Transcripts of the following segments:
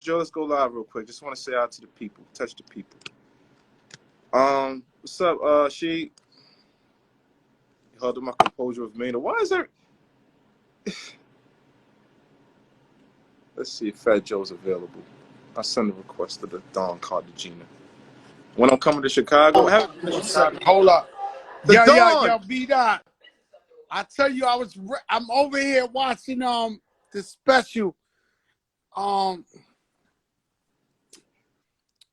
Joe, let's go live real quick. Just want to say out to the people, touch the people. What's up, she? Held up my composure of mayna. Why is there? Let's see if Fat Joe's available. I'll send a request to the Don Cartagena. When I'm coming to Chicago, hold up. The Yo, Dawn. B-Dot. I tell you, I'm over here watching the special,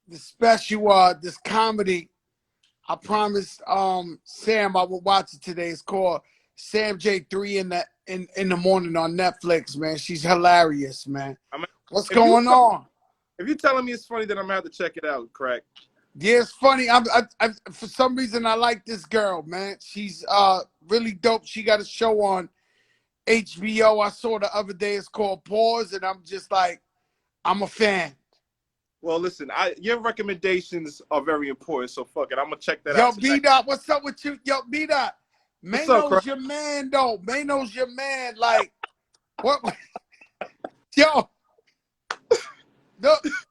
this comedy. I promised Sam I would watch it today. It's called Sam J3 in the morning on Netflix, man. She's hilarious, man. What's going on? If you're telling me it's funny, then I'm gonna have to check it out, crack. Yeah, it's funny. I for some reason I like this girl, man. She's really dope. She got a show on HBO. I saw the other day. It's called Pause, and I'm just like, I'm a fan. Well, listen, your recommendations are very important, so fuck it. I'm gonna check that Yo, out. Yo, B-Dot, what's up with you? Yo, B-Dot, Mano's your man, though. Mano's your man. Like, what? Yo,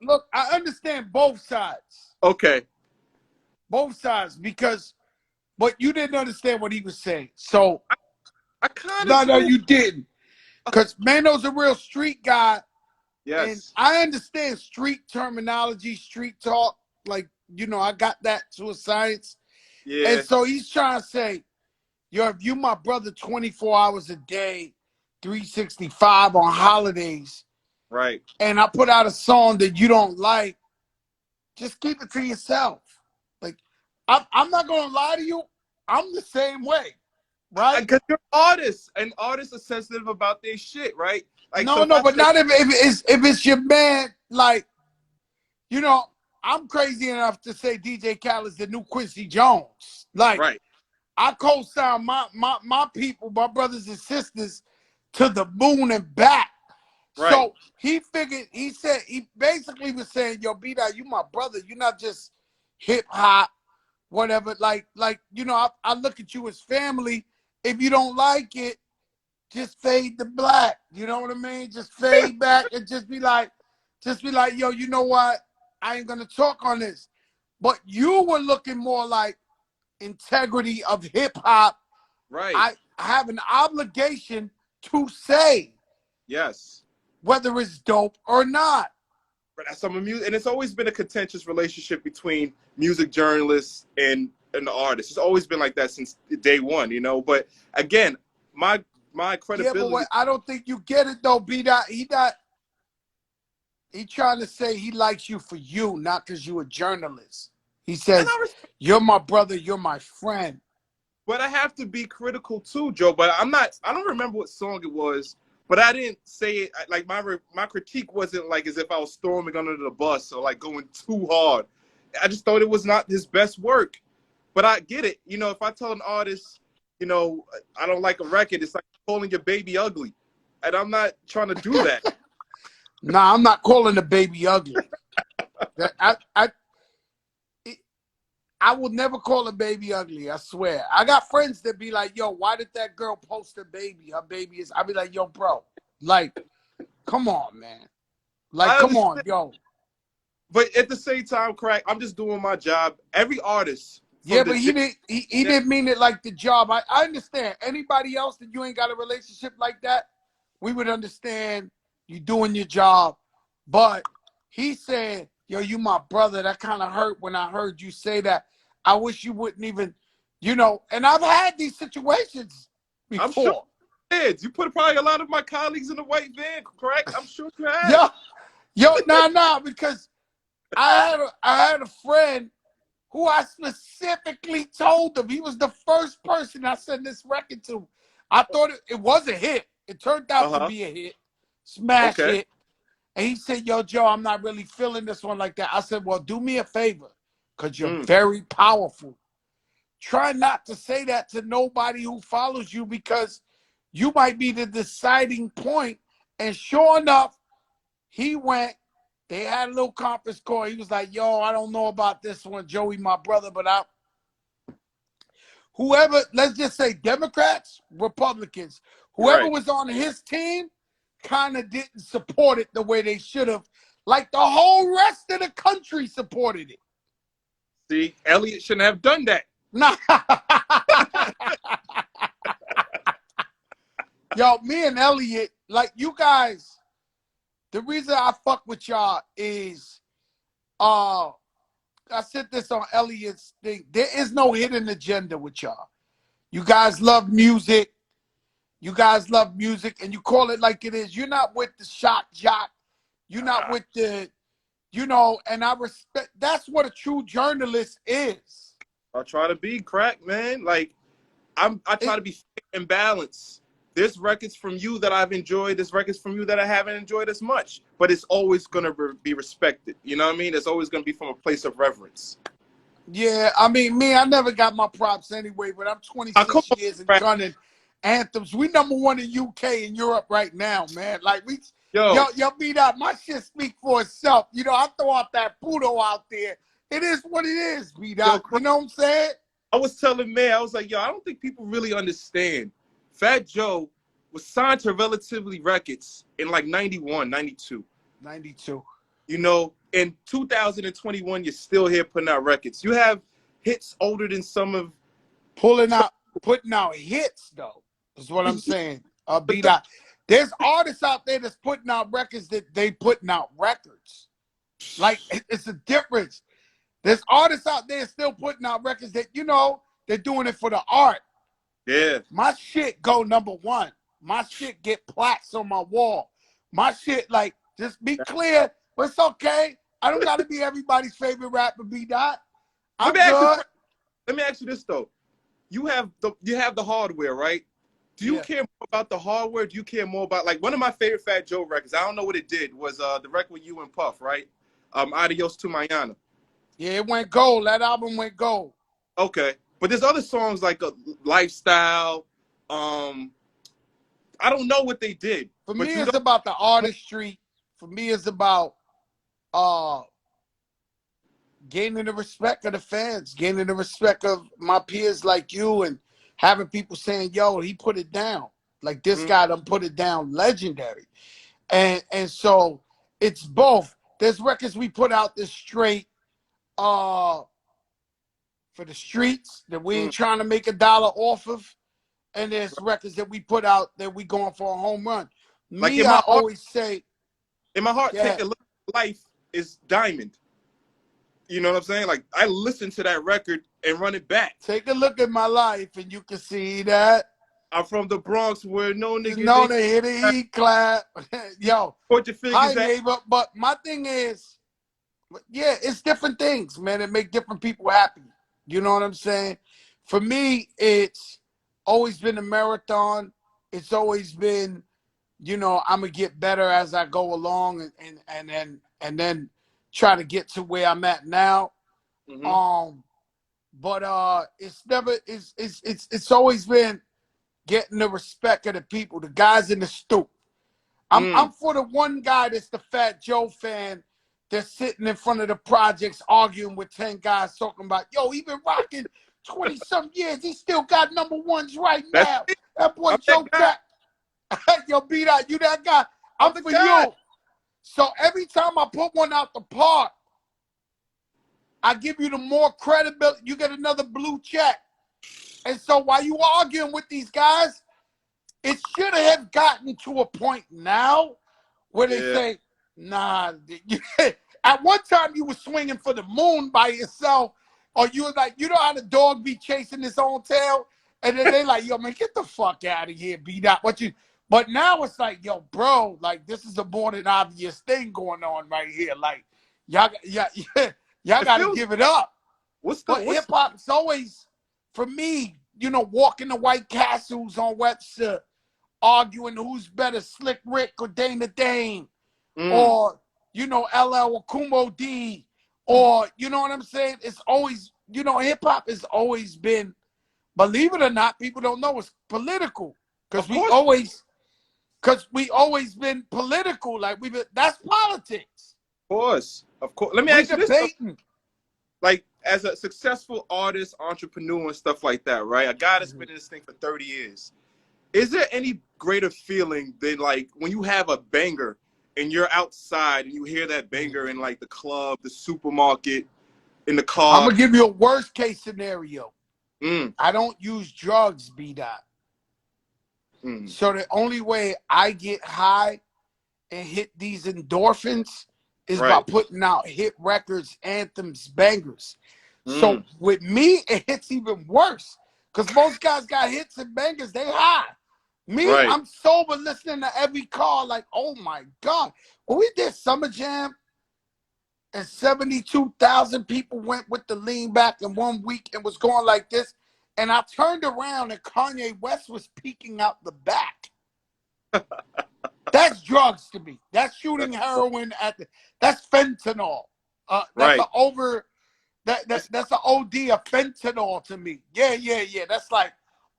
look, I understand both sides. Okay. Both sides, but you didn't understand what he was saying. So, I kind of. No, you didn't. Because Mano's a real street guy. Yes. And I understand street terminology, street talk. Like, you know, I got that to a science. Yeah. And so he's trying to say, yo, if you my brother 24 hours a day, 365 on holidays. Right. And I put out a song that you don't like, just keep it to yourself. Like, I'm not going to lie to you. I'm the same way. Right? Because you're artists, and artists are sensitive about their shit, right? Like, no, but not if it's your man. Like, you know, I'm crazy enough to say DJ Khaled's the new Quincy Jones. Like, right. I co-sign my people, my brothers and sisters, to the moon and back. Right. So he basically was saying, yo, B-Dot, you my brother. You're not just hip hop, whatever. Like, you know, I look at you as family. If you don't like it, just fade to black. You know what I mean? Just fade back and just be like, yo, you know what? I ain't gonna talk on this. But you were looking more like integrity of hip hop. Right. I have an obligation to say, yes, whether it's dope or not. But that's some music, and it's always been a contentious relationship between music journalists and the artist. It's always been like that since day one, you know. But again, my credibility. Yeah, but I don't think you get it though, B-Dot. He trying to say he likes you for you, not because you're a journalist. He says, you're my brother, you're my friend. But I have to be critical too, Joe. But I don't remember what song it was. But I didn't say it like my critique wasn't like as if I was storming under the bus or like going too hard. I just thought it was not his best work. But I get it. You know, if I tell an artist, you know, I don't like a record, it's like calling your baby ugly. And I'm not trying to do that. Nah, I'm not calling the baby ugly. I will never call a baby ugly, I swear. I got friends that be like, yo, why did that girl post her baby? Her baby is, I be like, yo, bro, like, come on, man. Like, come on, yo. But at the same time, crack, I'm just doing my job. Every artist. Yeah, but he didn't mean it like the job. I understand. Anybody else that you ain't got a relationship like that, we would understand you doing your job. But he said, yo, you my brother. That kind of hurt when I heard you say that. I wish you wouldn't even, you know, and I've had these situations before. I'm sure you did. You put probably a lot of my colleagues in the white van, correct? I'm sure you have. Yo, nah, because I had a friend who I specifically told him, he was the first person I sent this record to. I thought it was a hit. It turned out to be a hit. Smash hit. And he said, yo, Joe, I'm not really feeling this one like that. I said, well, do me a favor, because you're very powerful. Try not to say that to nobody who follows you, because you might be the deciding point. And sure enough, he went. They had a little conference call. He was like, yo, I don't know about this one, Joey, my brother, but whoever, let's just say Democrats, Republicans, whoever was on his team kind of didn't support it the way they should have. Like the whole rest of the country supported it. See, Elliot shouldn't have done that. Nah. Yo, me and Elliot, like you guys, the reason I fuck with y'all is I said this on Elliot's thing. There is no hidden agenda with y'all. You guys love music. You guys love music, and you call it like it is. You're not with the shock jock. You're not with the, you know, and I respect, that's what a true journalist is. I try to be crack, man. Like, I try to be fair and balanced. There's records from you that I've enjoyed. There's records from you that I haven't enjoyed as much. But it's always going to be respected. You know what I mean? It's always going to be from a place of reverence. Yeah, I mean, me, I never got my props anyway, but I'm 26 years and gunning anthems. We #1 in UK and Europe right now, man. Like, we, yo beat up. My shit speak for itself. You know, I throw out that Pudo out there. It is what it is, beat up. You know what I'm saying? I was telling May, I was like, yo, I don't think people really understand. Fat Joe was signed to Relatively Records in like 91, 92. 92. You know, in 2021, you're still here putting out records. You have hits older than some of... Putting out hits, though, is what I'm saying. Beat out. There's artists out there that's putting out records that they putting out records. Like, it's a difference. There's artists out there still putting out records that, you know, they're doing it for the art. Yeah. My shit go #1. My shit get plaques on my wall. My shit, like, just be clear, but it's okay. I don't got to be everybody's favorite rapper, B-Dot. I'm good. Let me ask you this, though. You have the hardware, right? Do you care more about the hardware? Do you care more about, like, one of my favorite Fat Joe records, I don't know what it did, was the record with you and Puff, right? Adios to Mayana. Yeah, it went gold. That album went gold. Okay. But there's other songs like Lifestyle. I don't know what they did. For me, it's about the artistry. For me, it's about gaining the respect of the fans, gaining the respect of my peers like you, and having people saying, yo, he put it down. Like this guy done put it down, legendary. And so it's both. There's records we put out this straight for the streets that we ain't trying to make $1 off of. And there's records that we put out that we going for a home run. Like me, I always say, in my heart, Take a Look at Life is diamond. You know what I'm saying? Like, I listen to that record and run it back. Take a look at my life and you can see that. I'm from the Bronx where no niggas know they hit a heat clap. Yo, put your fingers hi, neighbor. But my thing is, yeah, it's different things, man. It make different people happy. You know what I'm saying? For me, it's always been a marathon. It's always been, you know, I'm gonna get better as I go along, and then try to get to where I'm at now. But it's always been getting the respect of the people, the guys in the stoop. I'm for the one guy that's the Fat Joe fan that's sitting in front of the projects arguing with 10 guys talking about, yo, he been rocking 20-some years. He still got #1s right now. That boy Joe got. Yo, beat out. You that guy. I'm for you. So every time I put one out the park, I give you the more credibility. You get another blue check. And so while you arguing with these guys, it should have gotten to a point now where they say, nah. At one time you were swinging for the moon by yourself, or you were like, you know how the dog be chasing his own tail? And then they like, yo, man, get the fuck out of here, B-Dot. But now it's like, yo, bro, like this is a more than obvious thing going on right here. Like, y'all gotta give it up. Hip hop is always, for me, you know, walking the White Castles on Webster, arguing who's better, Slick Rick or Dana Dane, or, you know, LL or Kumo D, or, you know what I'm saying? It's always, you know, hip hop has always been, believe it or not, people don't know, it's political. Because we always been political. Like, that's politics. Of course. Let me ask you this. Like, as a successful artist, entrepreneur, and stuff like that, right? A guy that's been in this thing for 30 years. Is there any greater feeling than, like, when you have a banger and you're outside and you hear that banger in like the club, the supermarket, in the car. I'm gonna give you a worst case scenario. I don't use drugs, B-Dot. So the only way I get high and hit these endorphins is by putting out hit records, anthems, bangers. So with me, it hits even worse because most guys got hits and bangers. They high. Me, I'm sober listening to every call like, oh my God. When we did Summer Jam and 72,000 people went with the lean back in 1 week and was going like this, and I turned around and Kanye West was peeking out the back. That's drugs to me. That's shooting heroin at the. That's fentanyl. That's that's an OD of fentanyl to me. Yeah. That's like,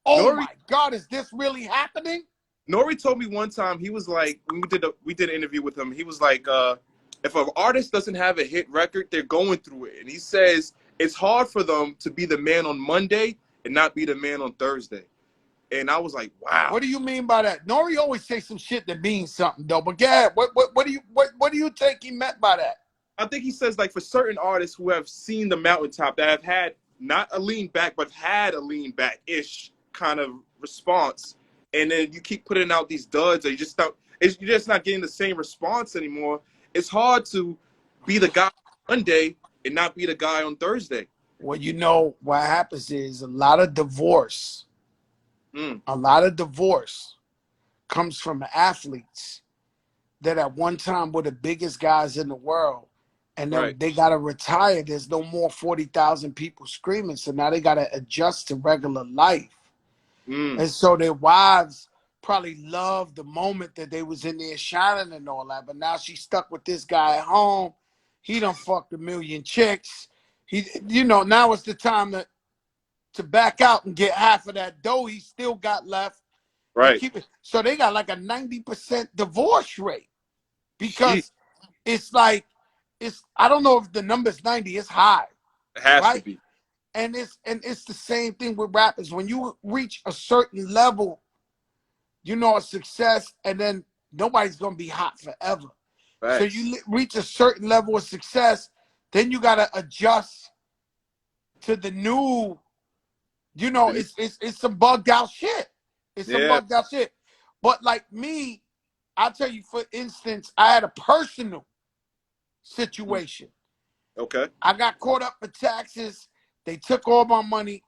oh my God, is this really happening? Nori told me one time, he was like, when we did an interview with him, he was like, if an artist doesn't have a hit record, they're going through it. And he says it's hard for them to be the man on Monday and not be the man on Thursday. And I was like, wow. What do you mean by that? Nori always say some shit that means something though. But yeah, what do you think he meant by that? I think he says like for certain artists who have seen the mountaintop, that have had not a lean back, but had a lean back-ish kind of response, and then you keep putting out these duds, or you're just not getting the same response anymore. It's hard to be the guy on Monday and not be the guy on Thursday. Well, you know what happens is a lot of divorce. A lot of divorce comes from athletes that at one time were the biggest guys in the world, and then they got to retire. There's no more 40,000 people screaming, so now they got to adjust to regular life. And so their wives probably loved the moment that they was in there shining and all that, but now she's stuck with this guy at home. He done fucked a million chicks. Now it's the time to back out and get half of that dough he still got left. So they got like a 90% divorce rate because it's like, I don't know if the number's 90, it's high. It has to be. And it's the same thing with rappers. When you reach a certain level, of success, and then nobody's gonna be hot forever. So you reach a certain level of success, then you gotta adjust to the new. It's some bugged out shit. It's some bugged out shit. But like me, I'll tell you, for instance, I had a personal situation. Okay. I got caught up for taxes. They took all my money.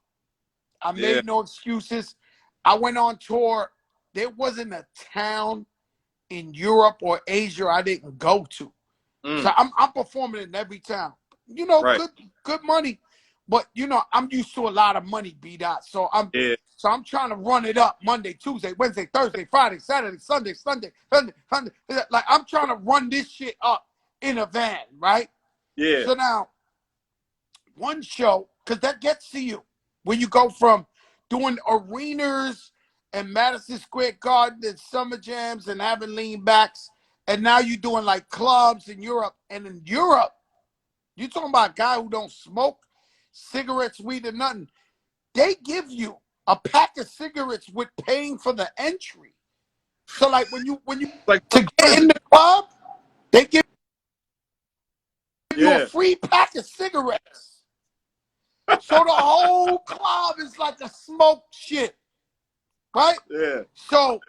I made no excuses. I went on tour. There wasn't a town in Europe or Asia I didn't go to. So I'm performing in every town. Good money. But I'm used to a lot of money, B-Dot. So I'm trying to run it up Monday, Tuesday, Wednesday, Thursday, Friday, Saturday, Sunday. Like I'm trying to run this shit up in a van, right? Yeah. So now, one show, because that gets to you when you go from doing arenas and Madison Square Garden and summer jams and having lean backs, and now you're doing like clubs in Europe. And in Europe, you're talking about a guy who don't smoke cigarettes, weed, or nothing. They give you a pack of cigarettes with paying for the entry. So like when you like to get in the club, they give you a free pack of cigarettes. So the whole club is like a smoke shit. Right? Yeah. So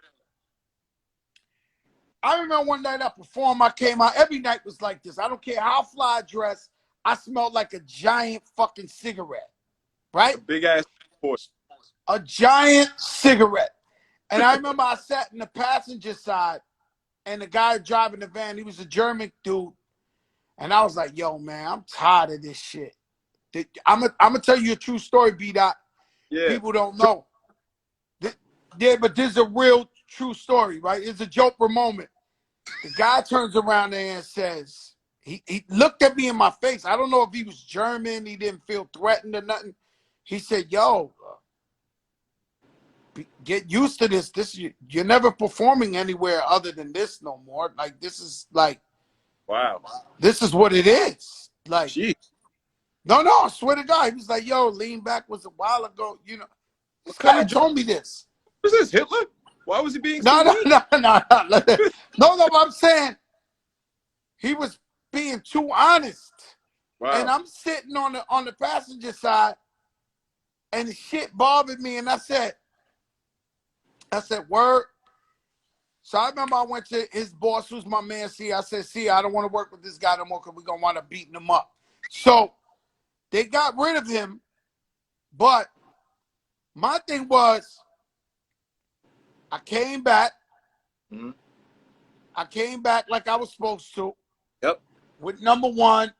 I remember one night I performed, I came out, every night was like this. I don't care how fly I dress, I smelled like a giant fucking cigarette. Right? A big ass horse. A giant cigarette. And I remember I sat in the passenger side, and the guy driving the van, he was a German dude. And I was like, yo, man, I'm tired of this shit. I'm gonna tell you a true story, B-Dot. Yeah. People don't know. Yeah, but this is a real true story, right? It's a joker moment. The guy turns around there and says, he looked at me in my face. I don't know if he was German. He didn't feel threatened or nothing. He said, yo, get used to this. You're never performing anywhere other than this no more. Like, this is like, wow. This is what it is. Like, jeez. No, I swear to God. He was like, yo, lean back was a while ago. This guy told me this. Was this Hitler? Why was he being No, but I'm saying he was being too honest. Wow. And I'm sitting on the passenger side, and the shit bothered me. And I said, word. So I remember I went to his boss, who's my man, C. I said, see, I don't want to work with this guy no more because we're going to wind up beating him up. So they got rid of him. But my thing was, I came back. Mm-hmm. I came back like I was supposed to. Yep. With #1,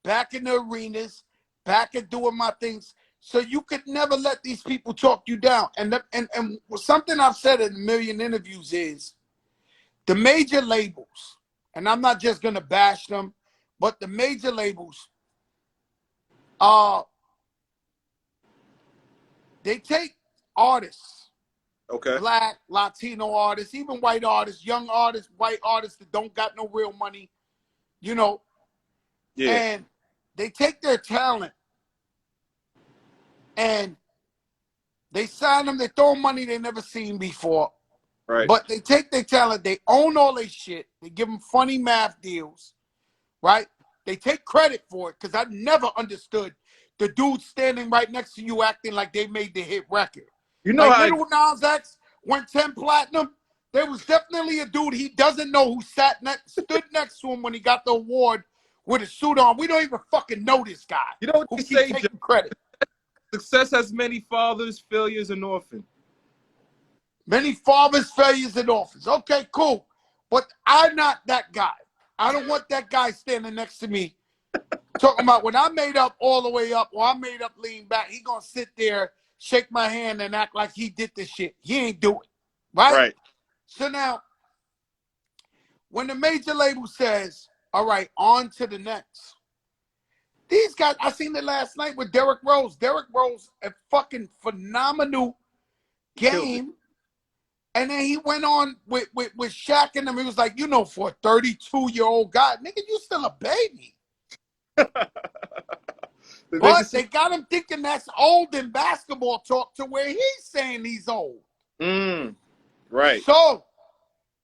back in the arenas, back at doing my things. So you could never let these people talk you down. And something I've said in a million interviews is the major labels, and I'm not just going to bash them, but the major labels, they take artists, okay, Black, Latino artists, even white artists, young artists, white artists that don't got no real money, you know, and they take their talent and they sign them, they throw money they never seen before. Right. But they take their talent, they own all their shit, they give them funny math deals, right? They take credit for it, because I never understood the dude standing right next to you acting like they made the hit record. You know, like Little Nas X went 10 platinum. There was definitely a dude he doesn't know who stood next to him when he got the award with a suit on. We don't even fucking know this guy. You know what who they keeps say, taking credit. Success has many fathers, failures, and orphans. Many fathers, failures, and orphans. Okay, cool. But I'm not that guy. I don't want that guy standing next to me talking about when I made up all the way up or I made up lean back. He gonna sit there, shake my hand, and act like he did this shit. He ain't do it. Right? So now, when the major label says, all right, on to the next. These guys, I seen it last night with Derrick Rose. Derrick Rose, a fucking phenomenal game. And then he went on with Shaq and them. He was like, you know, for a 32-year-old guy, nigga, you still a baby. But they got him thinking that's old in basketball talk to where he's saying he's old. Right. So,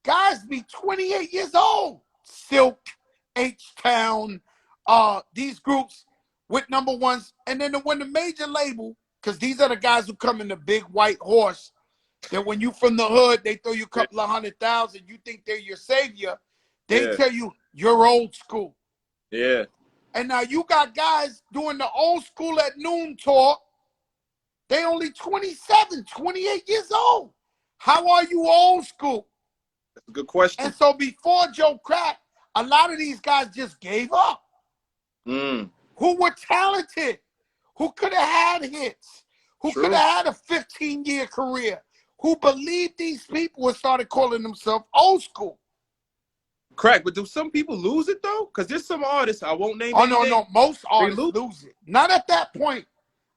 guys be 28 years old. Silk, H-Town, these groups with #1s. And then when the major label, because these are the guys who come in the big white horse, that when you from the hood, they throw you a couple of 100,000, you think they're your savior. They tell you, you're old school. Yeah. And now you got guys doing the old school at noon talk. They only 27, 28 years old. How are you old school? That's a good question. And so before Joe Crack, a lot of these guys just gave up. Who were talented, who could have had hits, who could have had a 15-year career, who believed these people and started calling themselves old school. Crack, but do some people lose it though? Because there's some artists, I won't name. Oh, no, most artists lose it. Not at that point.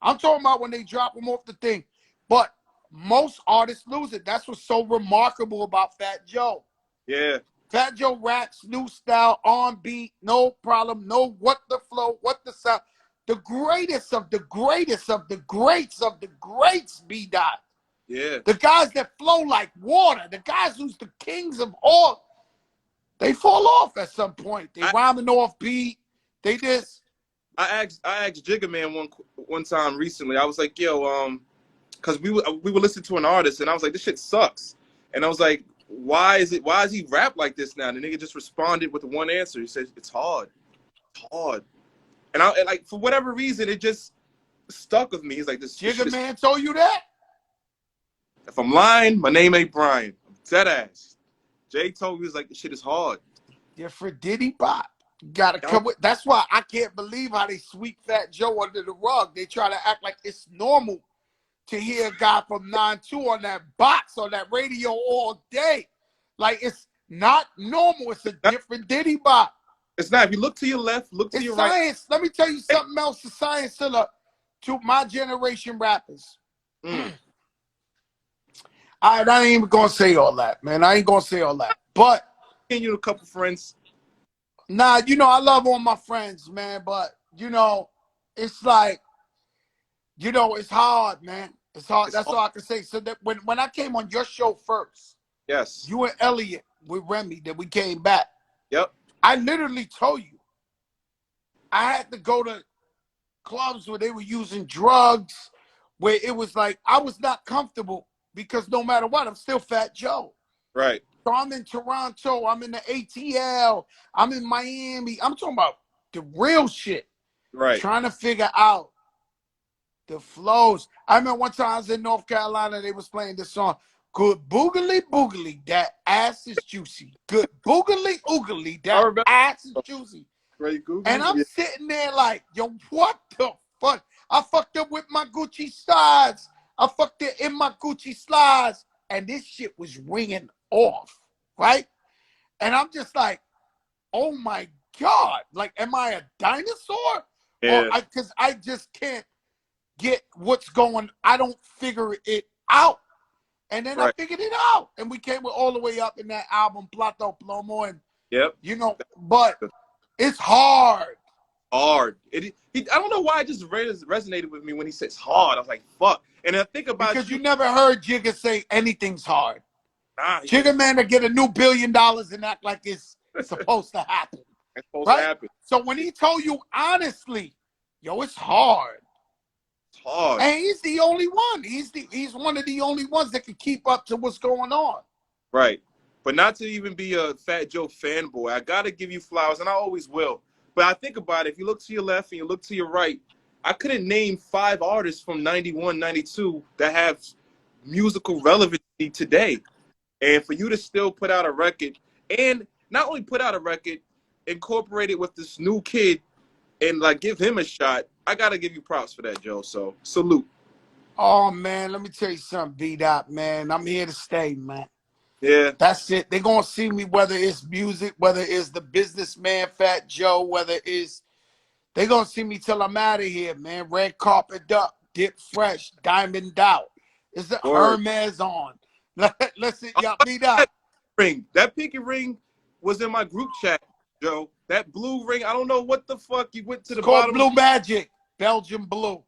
I'm talking about when they drop them off the thing. But most artists lose it. That's what's so remarkable about Fat Joe. Yeah. Fat Joe raps, new style, on beat, no problem, no what the flow, what the sound. The greatest of the greatest of the greats of the greats, B-Dot. Yeah. The guys that flow like water, the guys who's the kings of all, they fall off at some point. They rhyming off beat. They just. I asked Jigga Man one time recently. I was like, yo, because we were listening to an artist, and I was like, this shit sucks. And I was like, why is he rap like this now? And the nigga just responded with one answer. He said, it's hard. It's hard. And like, for whatever reason, it just stuck with me. He's like, this Jigga Man told you that? If I'm lying, my name ain't Brian. I'm dead ass. Jay told me, he was like, this shit is hard. Yeah, for Diddy Bop. You gotta come with. That's why I can't believe how they sweep Fat Joe under the rug. They try to act like it's normal to hear a guy from 9-2 on that box on that radio all day. Like, it's not normal. It's a different Diddy Bop. It's not. If you look to your left, look to your right. It's science. Let me tell you something else. The science to my generation rappers. I ain't even gonna say all that, man. I ain't gonna say all that. But you a couple friends. Nah, you know, I love all my friends, man. But you know, it's like, you know, it's hard, man. It's hard. That's all I can say. So that when I came on your show first, yes, you and Elliot with Remy, that we came back. Yep. I literally told you, I had to go to clubs where they were using drugs, where it was like I was not comfortable because no matter what, I'm still Fat Joe. Right. So I'm in Toronto, I'm in the ATL, I'm in Miami. I'm talking about the real shit. Right. Trying to figure out the flows. I remember one time I was in North Carolina, they was playing this song. Good boogly boogly, that ass is juicy. Good boogly oogly, that ass is juicy. Right, Google. And I'm sitting there like, yo, what the fuck? I fucked up with my Gucci slides. I fucked it in my Gucci slides. And this shit was ringing off, right? And I'm just like, oh my God. Like, am I a dinosaur? Yeah. Or because I just can't get what's going. I don't figure it out. And then I figured it out. And we came all the way up in that album, Plato Plomo. And, you know, but it's hard. Hard. I don't know why it just resonated with me when he says hard. I was like, fuck. And I think about because you never heard Jigga say anything's hard. Nah, Jigga man to get a new $1 billion and act like it's supposed to happen. It's supposed to happen. So when he told you honestly, yo, it's hard. It's hard. And he's the only one. He's one of the only ones that can keep up to what's going on. Right. But not to even be a Fat Joe fanboy, I gotta give you flowers, and I always will. But I think about it, if you look to your left and you look to your right, I couldn't name 5 artists from 91, 92 that have musical relevancy today. And for you to still put out a record, and not only put out a record, incorporate it with this new kid and like give him a shot, I gotta give you props for that, Joe. So salute. Oh man, let me tell you something, B-Dot, man. I'm here to stay, man. Yeah. That's it. They're gonna see me, whether it's music, whether it's the businessman Fat Joe, whether it's they're gonna see me till I'm out of here, man. Red carpet up, dip fresh, diamond out. It's the Hermes on. Listen, y'all beat up. That pinky ring was in my group chat, Joe. That blue ring, I don't know what the fuck you went to the bottom. Blue Magic, Belgian blue.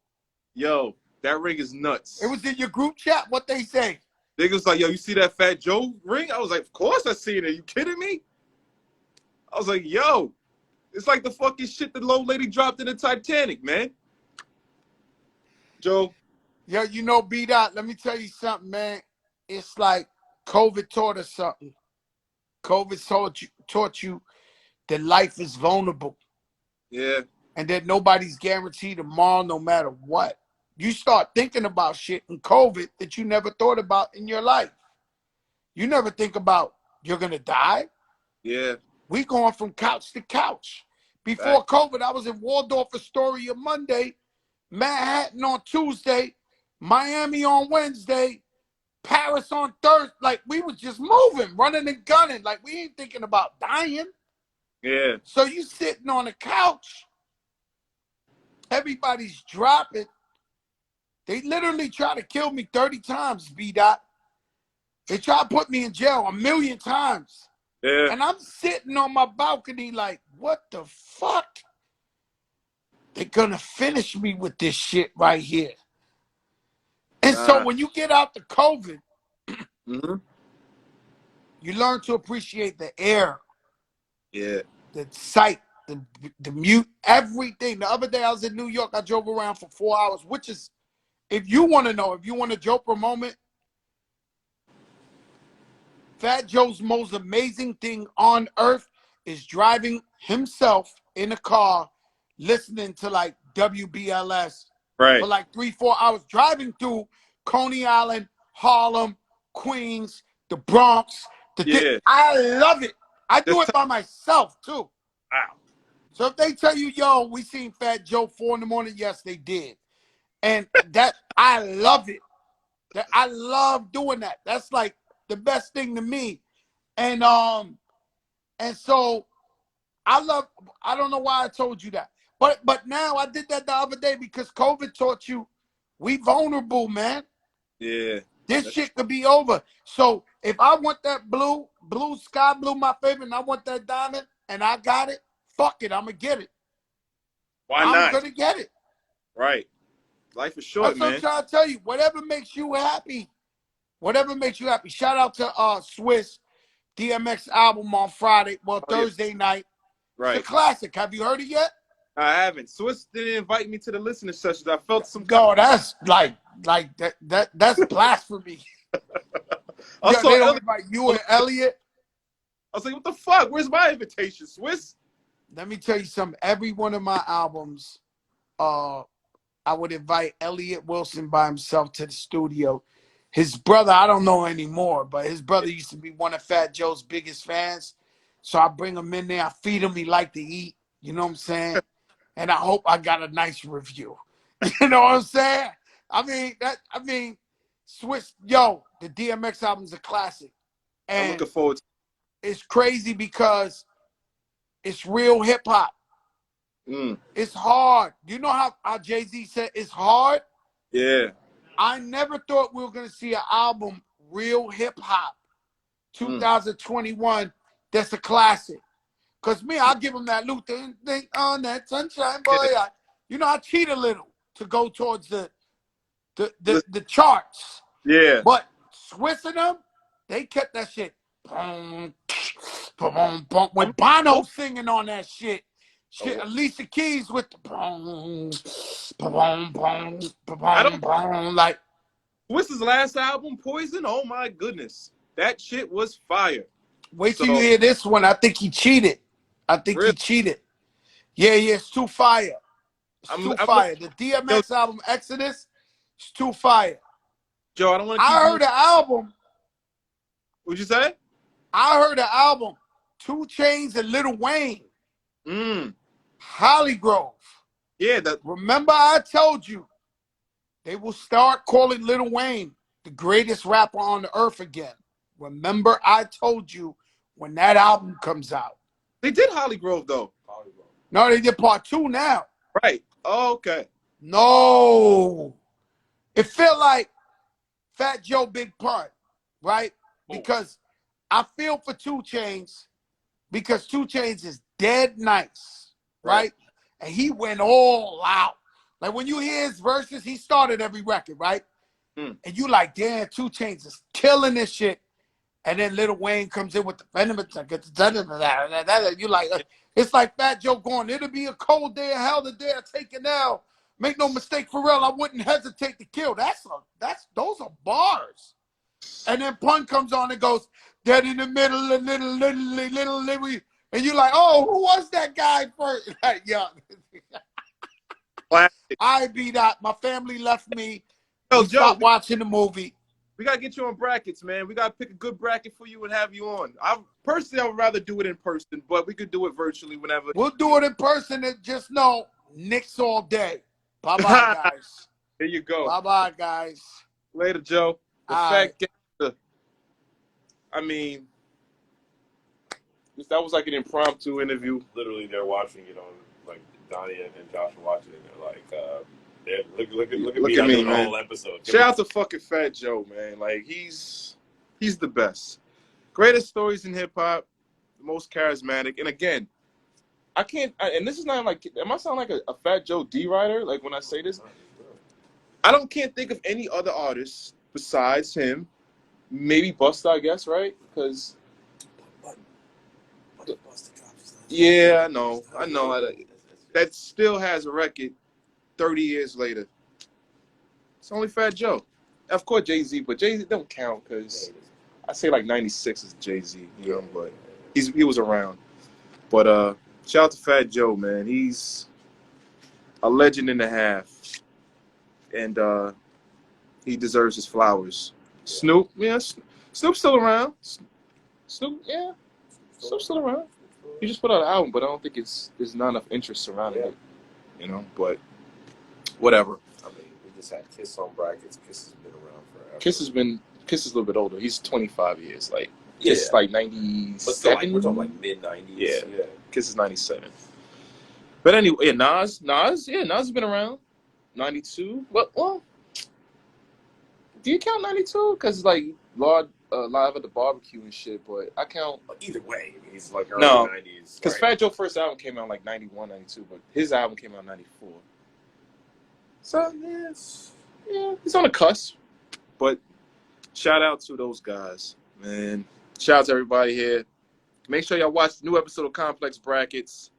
Yo, that ring is nuts. It was in your group chat. What they say? Niggas like, yo, you see that Fat Joe ring? I was like, of course I seen it. Are you kidding me? I was like, yo, it's like the fucking shit the old lady dropped in the Titanic, man. Joe. Yo, you know, B-Dot, let me tell you something, man. It's like COVID taught us something. COVID taught you that life is vulnerable. Yeah. And that nobody's guaranteed tomorrow no matter what. You start thinking about shit in COVID that you never thought about in your life. You never think about you're going to die. Yeah. We going from couch to couch. Before COVID, I was in Waldorf Astoria Monday, Manhattan on Tuesday, Miami on Wednesday, Paris on Thursday. Like, we was just moving, running and gunning. Like, we ain't thinking about dying. Yeah. So you sitting on the couch, everybody's dropping. They literally try to kill me 30 times, B-Dot. They try to put me in jail 1,000,000 times. Yeah. And I'm sitting on my balcony like, what the fuck? They're going to finish me with this shit right here. And so when you get out the COVID, you learn to appreciate the air. Yeah. The sight, the mute, everything. The other day I was in New York. I drove around for 4 hours, which is, if you want to know, if you want a joke for a moment, Fat Joe's most amazing thing on earth is driving himself in a car, listening to like WBLS for like 3-4 hours, driving through Coney Island, Harlem, Queens, the Bronx. I love it. I do it by myself too. Wow. So if they tell you, yo, we seen Fat Joe 4 in the morning, yes, they did. And that, I love it. I love doing that. That's like the best thing to me. And so I don't know why I told you that. But now I did that the other day because COVID taught you we vulnerable, man. Yeah. This shit could be over. So if I want that blue sky blue, my favorite, and I want that diamond, and I got it, fuck it, I'm going to get it. Why not? I'm going to get it. Right. Life is short, man. That's what I'm trying to tell you. Whatever makes you happy. Whatever makes you happy. Shout out to Swiss DMX album on Friday. Well, Thursday night. Right. It's a classic. Have you heard it yet? I haven't. Swiss didn't invite me to the listening sessions. I felt some. No, that's that's blasphemy. Also, they don't invite you and Elliot. I was like, what the fuck? Where's my invitation, Swiss? Let me tell you something. Every one of my albums, I would invite Elliot Wilson by himself to the studio. His brother, I don't know anymore, but his brother used to be one of Fat Joe's biggest fans. So I bring him in there. I feed him. He like to eat. You know what I'm saying? And I hope I got a nice review. You know what I'm saying? I mean, Swiss, yo, the DMX album is a classic. And I'm looking forward to it. It's crazy because it's real hip hop. It's hard. You know how Jay-Z said it's hard? Yeah. I never thought we were going to see an album, real hip hop, 2021, that's a classic. Because me, I'll give him that Luther thing on that sunshine, boy. I cheat a little to go towards the charts. Yeah. But Swiss and them, they kept that shit. Boom, boom, boom, with Bono singing on that shit. Alicia Keys with the boom, boom, boom, boom, boom, like Swiss's last album, Poison. Oh my goodness, that shit was fire. Wait till you hear this one. I think he cheated. He cheated. Yeah, it's too fire. It's too fire. The DMX album Exodus, it's too fire. Joe, I don't want to. I heard the album. What'd you say? I heard the album. 2 Chainz and Lil Wayne. Hollygrove. Yeah. Remember I told you they will start calling Lil Wayne the greatest rapper on the earth again. Remember I told you when that album comes out. They did Hollygrove though. No, they did part 2 now. Right. Oh, okay. No. It felt like Fat Joe Big Pun, right? Because I feel for 2 Chainz because 2 Chainz is dead nice, right? And he went all out. Like when you hear his verses, he started every record, right? And you like, damn, 2 Chainz is killing this shit. And then Lil Wayne comes in with the venom. You like, it's like Fat Joe going, it'll be a cold day of hell the day I take it now. Make no mistake, Pharrell, I wouldn't hesitate to kill. Those are bars. And then Pun comes on and goes, dead in the middle, little, and you're like, oh, who was that guy first? Like, yeah. I be that. My family left me. Yo, Joe, stopped watching the movie. We gotta get you on brackets, man. We gotta pick a good bracket for you and have you on. I would rather do it in person, but we could do it virtually whenever. We'll do it in person and just know Knicks all day. Bye bye, guys. There you go. Bye bye, guys. Later, Joe. I mean, that was like an impromptu interview. Literally, they're watching it on, like, Donnie and Josh are watching it. They're like, look at me, man. The whole episode. Shout out to fucking Fat Joe, man. Like, he's the best. Greatest stories in hip hop, the most charismatic. And again, and this is not like, am I sound like a Fat Joe D-writer? Like when I say this, can't think of any other artists besides him. Maybe Busta, I guess, right? Because yeah, I know. That still has a record 30 years later. It's only Fat Joe. Of course, Jay-Z, but Jay-Z don't count because I say like 96 is Jay-Z, you know, but he was around. But shout out to Fat Joe, man. He's a legend and a half. And he deserves his flowers. Snoop, yeah, Snoop's still around. Snoop's still around. He just put out an album, but I don't think there's not enough interest surrounding it, you know. But whatever. I mean, we just had Kiss on brackets. Kiss has been around forever. Kiss is a little bit older. He's 25 years. Like Kiss is like 97. But still, like, we're talking like mid-90s. Yeah. Kiss is 97. But anyway, Nas has been around. 92. Well, do you count 92? Because like Live at the Barbecue and shit, but I count either way. I mean, he's like early 90s. Because Fat Joe's first album came out like 91, 92, but his album came out 94. So yeah, he's on the cusp. But shout out to those guys, man. Shout out to everybody here. Make sure y'all watch the new episode of Complex Brackets.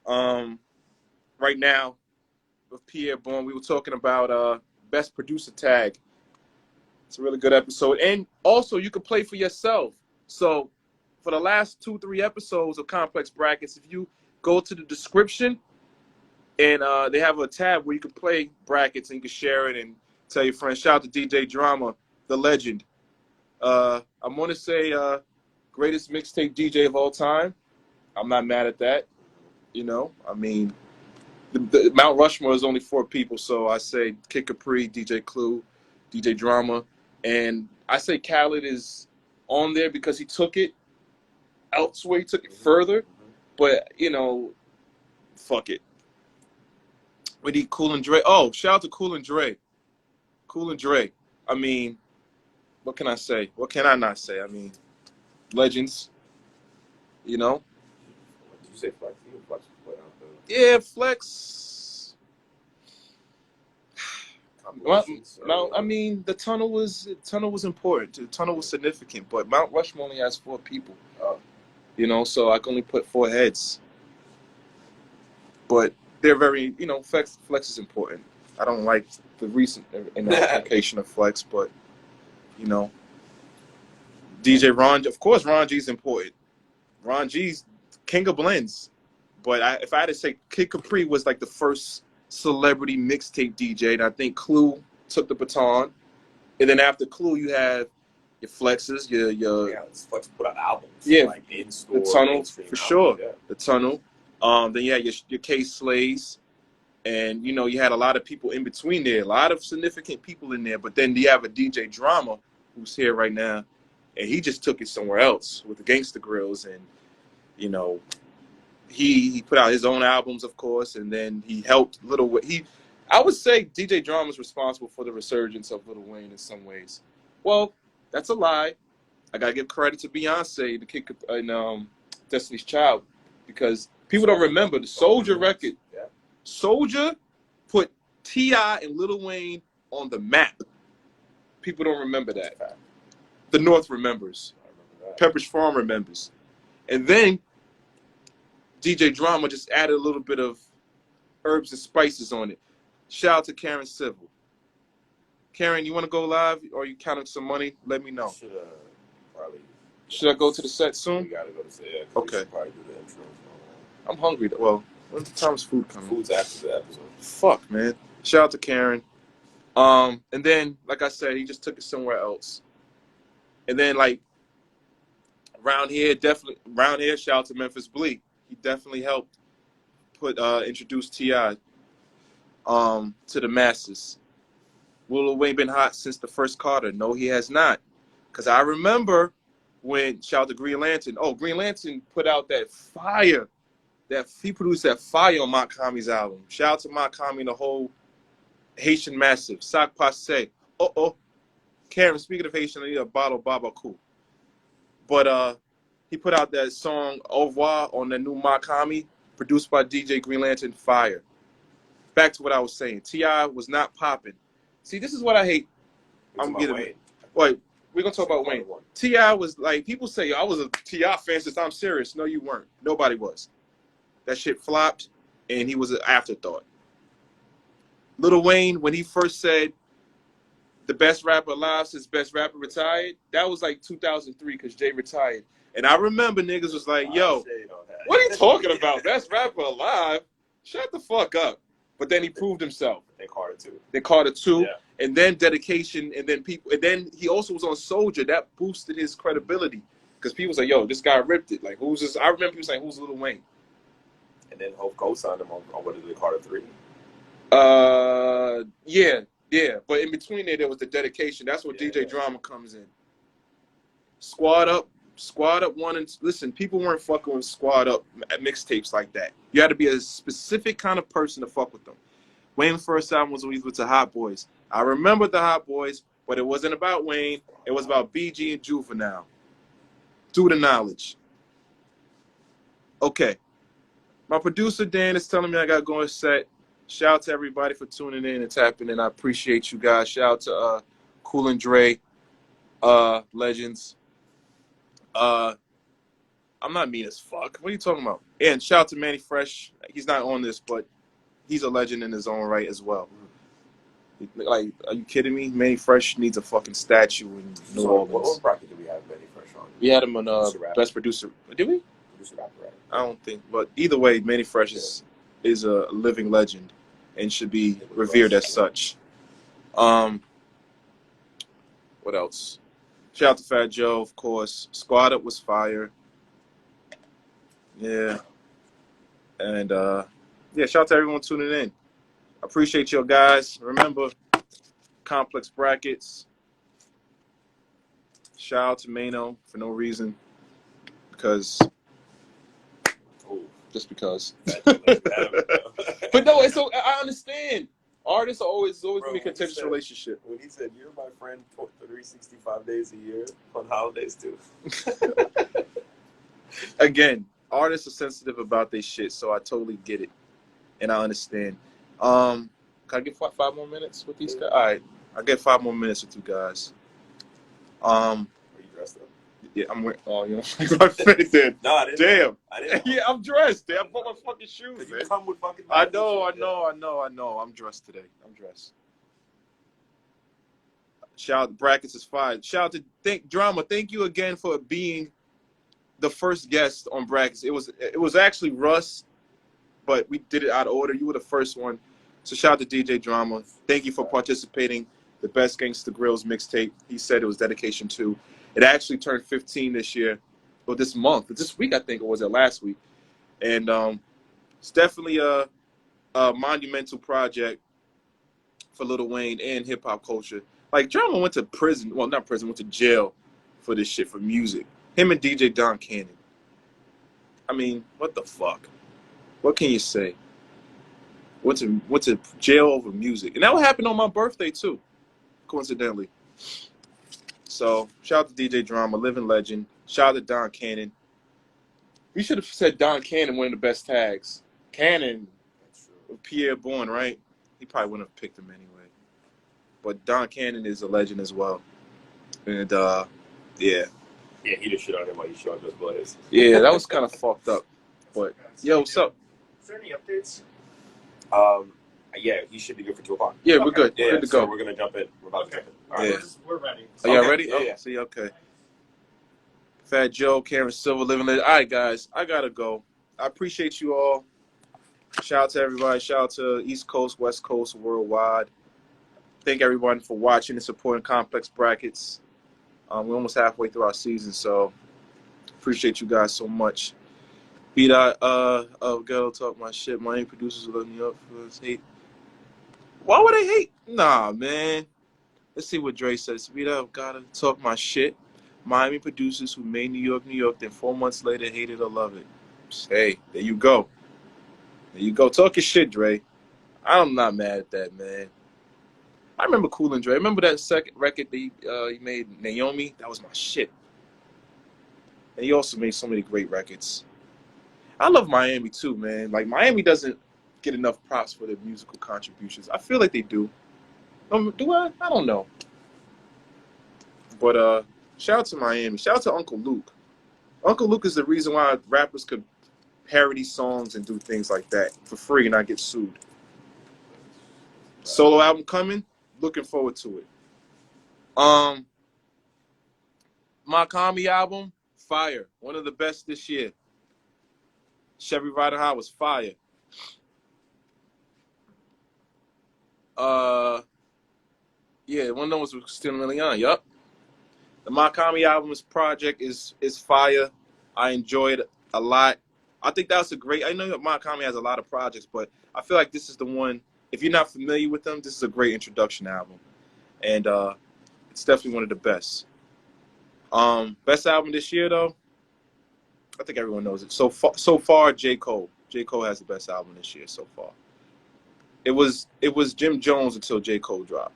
Right now, with Pierre Bourne, we were talking about Best Producer Tag. It's a really good episode. And also, you can play for yourself. So, for the last 2-3 episodes of Complex Brackets, if you go to the description, and they have a tab where you can play brackets and you can share it and tell your friends. Shout out to DJ Drama, the legend. I'm going to say greatest mixtape DJ of all time. I'm not mad at that. You know, I mean, the Mount Rushmore is only 4 people, so I say Kid Capri, DJ Clue, DJ Drama, and I say Khaled is on there because he took it elsewhere, he took it further, but, you know, fuck it. We need Cool and Dre. Oh, shout out to Cool and Dre. Cool and Dre. I mean, what can I say? What can I not say? I mean, legends. You know? You say Flex. You Flex put out yeah, Flex. Well, I mean, the tunnel was important. The tunnel was significant, but Mount Rushmore only has 4 people. You know, so I can only put 4 heads. But they're very, you know, Flex is important. I don't like the recent application of Flex, but, you know, DJ Ron, of course, Ron G's important. Ron G's king of blends. But if I had to say, Kid Capri was like the first celebrity mixtape DJ, and I think Clue took the baton. And then after Clue, you have your Flexes, your Flex put out albums. Yeah, like in-store, the Tunnel, for sure. Yeah. The Tunnel. Then you had your K Slays. And, you know, you had a lot of people in between there, a lot of significant people in there. But then you have a DJ Drama who's here right now, and he just took it somewhere else with the Gangsta Grills. And, you know, he put out his own albums, of course, and then he helped Lil Wayne. I would say DJ Drama is responsible for the resurgence of Lil Wayne in some ways. Well, that's a lie. I got to give credit to Beyonce, the kid in Destiny's Child, because people don't remember the Soldier record. Soldier put T.I. and Lil Wayne on the map. People don't remember that. The North remembers. Pepperidge Farm remembers. And then DJ Drama just added a little bit of herbs and spices on it. Shout out to Karen Civil. Karen, you want to go live, or are you counting some money? Let me know. Should I go to the set soon? We gotta go to the set. Yeah, okay. Probably do the intro. I'm hungry. Well, when's the time's food coming? Food's after the episode. Fuck, man. Shout out to Karen. And then, like I said, he just took it somewhere else. And then, like, around here, shout out to Memphis Bleak. He definitely helped introduce T.I. To the masses. Will Lil Wayne been hot since the first Carter? No, he has not. Because I remember when, shout out to Green Lantern. Oh, Green Lantern put out that fire. He produced that fire on Makami's album. Shout out to Makami and the whole Haitian massive. Sac Passe. Karen, speaking of Haitian, I need a bottle of Babaku. But he put out that song Au revoir on the new Makami, produced by DJ Green Lantern. Fire. Back to what I was saying. T.I. was not popping. See, this is what I hate. Wait, we're going to talk about Wayne. T.I. was like, people say, I was a T.I. fan since I'm serious. No, you weren't. Nobody was. That shit flopped, and he was an afterthought. Lil Wayne, when he first said the best rapper alive since best rapper retired, that was like 2003 because Jay retired. And I remember niggas was like, yo, what are you talking about? Best rapper alive? Shut the fuck up. But then he proved himself. They Carter 2. Yeah. And then Dedication, and then people, and then he also was on Soldier. That boosted his credibility because people was like, yo, this guy ripped it. Like, who's this? I remember people saying, who's Lil Wayne? And then Hope co-signed him on what is it, Carter 3? Yeah. But in between there was the Dedication. That's where DJ Drama comes in. Squad Up 1 and listen, people weren't fucking with Squad Up mixtapes like that. You had to be a specific kind of person to fuck with them. Wayne's first album was with the Hot Boys. I remember the Hot Boys, but it wasn't about Wayne. It was about BG and Juvenile. Do the knowledge. Okay. My producer, Dan, is telling me I got to go on set. Shout out to everybody for tuning in and tapping in. I appreciate you guys. Shout out to Cool and Dre, legends. I'm not mean as fuck. What are you talking about? And shout out to Manny Fresh. He's not on this, but he's a legend in his own right as well. Like, are you kidding me? Manny Fresh needs a fucking statue in New Orleans. What bracket did we have Manny Fresh on? We had him on Best Producer. Did we? Producer rapper, right? I don't think. But either way, Manny Fresh is a living legend and should be revered as such. What else? Shout out to Fat Joe, of course. Squad Up was fire. Yeah. And yeah, shout out to everyone tuning in. Appreciate you guys. Remember, complex brackets. Shout out to Mano for no reason. Because. Just because. But no, it's so I understand. Artists are always in a contentious relationship. When he said, "You're my friend 365 days a year on holidays too." Again, artists are sensitive about their shit, so I totally get it, and I understand. Can I get 5 more minutes with these guys? All right, I'll get 5 more minutes with you guys. Are you dressed up? Yeah, I'm wearing. Oh, you know, my face then. No, I didn't. Damn. I didn't. Yeah, I'm dressed. Damn, I bought my fucking shoes, man. You come with fucking. I know. I'm dressed today. I'm dressed. Shout out, brackets is fine. Shout out to Drama. Thank you again for being the first guest on brackets. It was actually Russ, but we did it out of order. You were the first one. So shout out to DJ Drama. Thank you for participating. The Best Gangsta Grills mixtape. He said it was dedication to. It actually turned 15 this year, or this month, this week I think, or was it last week? And it's definitely a monumental project for Lil Wayne and hip hop culture. Like, Drama went to prison, well, not prison, went to jail for this shit, for music. Him and DJ Don Cannon. I mean, what the fuck? What can you say? Went to jail over music. And that would happen on my birthday, too, coincidentally. So, shout out to DJ Drama, living legend. Shout out to Don Cannon. We should have said Don Cannon, one of the best tags. Cannon, Pierre Bourne, right? He probably wouldn't have picked him anyway. But Don Cannon is a legend as well. And, yeah. Yeah, he just shit on him while he's showing those bullets. Yeah, that was kind of fucked up. But, yo, what's up? Is there any updates? Yeah, you should be good for 2 o'clock. Yeah, we're good. Yeah, We're good to so go. we're gonna jump in. We're about to jump in. All Yeah. right. We're ready. Are y'all Okay. ready? Yeah, Oh, yeah. see, okay. Fat Joe, Karen Silver, living legend. All right, guys, I gotta go. I appreciate you all. Shout out to everybody. Shout out to East Coast, West Coast, worldwide. Thank everyone for watching and supporting Complex Brackets. We're almost halfway through our season, so appreciate you guys so much. Beat out, girl, talk my shit. Miami producers will let me up for this hate. Why would they hate? Nah, man. Let's see what Dre says. Beat out, gotta talk my shit. Miami producers who made New York, then 4 months later hated or love it. Hey, there you go. There you go. Talk your shit, Dre. I'm not mad at that, man. I remember Cool and Dre. Remember that second record that he made, Naomi? That was my shit. And he also made so many great records. I love Miami too, man. Like, Miami doesn't get enough props for their musical contributions. I feel like they do. Do I? I don't know. But shout out to Miami. Shout out to Uncle Luke. Uncle Luke is the reason why rappers could parody songs and do things like that for free and not get sued. Solo album coming. Looking forward to it. My Kami album, fire. One of the best this year. Chevy Rider High was fire. Yeah, one of those was still really on. Yup. The Makami album's project is fire. I enjoyed it a lot. I think that's a great. I know that Makami has a lot of projects, but I feel like this is the one. If you're not familiar with them, this is a great introduction album, and it's definitely one of the best. Best album this year, though. I think everyone knows it. So far, J. Cole. J. Cole has the best album this year so far. It was Jim Jones until J. Cole dropped.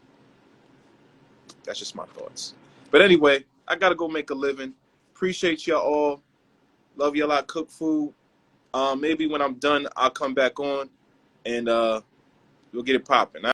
That's just my thoughts. But anyway, I gotta go make a living. Appreciate y'all all. Love y'all. I cook food. Maybe when I'm done, I'll come back on and we'll get it popping.